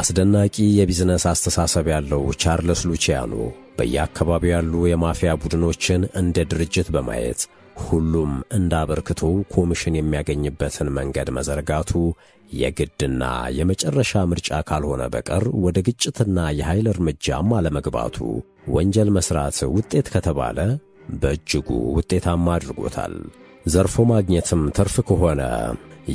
አስደናቂ የቢዝነስ አስተሳሰብ ያለው ቻርልስ ሉቺያኖ በየአካባቢው ያሉ የማፊያ ቡድኖችን እንደ ድርጅት በማየት ሁሉም እንዳበርክቶ ኮሚሽን የሚያገኝበትን መንገድ መዘርጋቱ የግድና የመጨረሻ ምርጫ ካልሆነ በቀር ወደ ግጭትና የኃይል እርምጃም አለመግባቱ ወንጀል መስራት ውጤት ከተባለ በእጅጉ ውጤታማ አድርጎታል። ዘርፎ ማግኘትም ትርፍ ከሆነ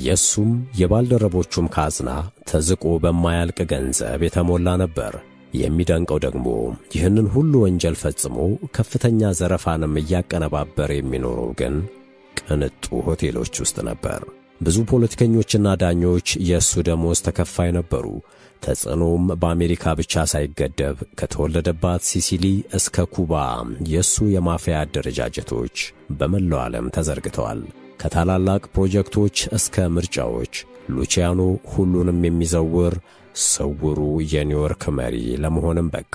የሱም የባልደረቦቹም ካዝና ተዝቆ በማያልቅ ገንዘብ የተሞላ ነበር። የሚደንቀው ደግሞ ይህንን ሁሉ ወንጀል ፈጽሞ ከፍተኛ ዘረፋንም እያቀነባበረ የሚኖረው ግን ቅንጡ ሆቴሎች ውስጥ ነበር። ብዙ ፖለቲከኞችና ዳኞች የእሱ ደሞዝ ተከፋይ ነበሩ። ተጽዕኖም በአሜሪካ ብቻ ሳይገደብ ከተወለደባት ሲሲሊ እስከ ኩባ የእሱ የማፊያ አደረጃጀቶች በመላው ዓለም ተዘርግተዋል። ከታላላቅ ፕሮጀክቶች እስከ ምርጫዎች ሉቺያኖ ሁሉንም የሚዘውር ስውሩ የኒውዮርክ መሪ ለመሆንም በቃ።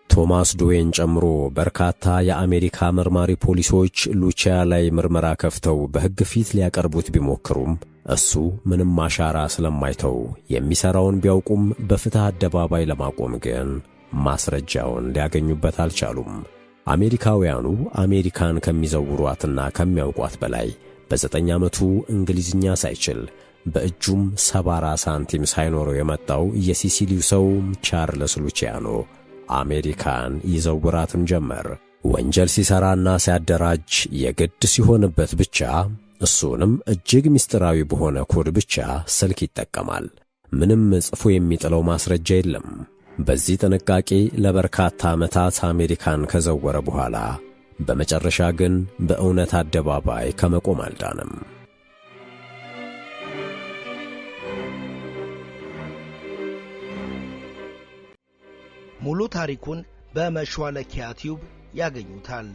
ቶማስ ዶዌን ጨምሮ በርካታ የአሜሪካ መርማሪ ፖሊሶች ሉቺያ ላይ ምርመራ ከፍተው በሕግ ፊት ሊያቀርቡት ቢሞክሩም እሱ ምንም አሻራ ስለማይተው የሚሠራውን ቢያውቁም በፍትሕ አደባባይ ለማቆም ግን ማስረጃውን ሊያገኙበት አልቻሉም። አሜሪካውያኑ አሜሪካን ከሚዘውሯትና ከሚያውቋት በላይ በ9 ዓመቱ እንግሊዝኛ ሳይችል በእጁም 70 ሳንቲም ሳይኖረው የመጣው የሲሲሊው ሰው ቻርልስ ሉቺያኖ አሜሪካን ይዘውራትም ጀመር። ወንጀል ሲሠራና ሲያደራጅ የግድ ሲሆንበት ብቻ እሱንም እጅግ ምስጢራዊ በሆነ ኮድ ብቻ ስልክ ይጠቀማል። ምንም ጽፎ የሚጥለው ማስረጃ የለም። በዚህ ጥንቃቄ ለበርካታ ዓመታት አሜሪካን ከዘወረ በኋላ በመጨረሻ ግን በእውነት አደባባይ ከመቆም አልዳንም። ሙሉ ታሪኩን በመሿለኪያ ቲዩብ ያገኙታል።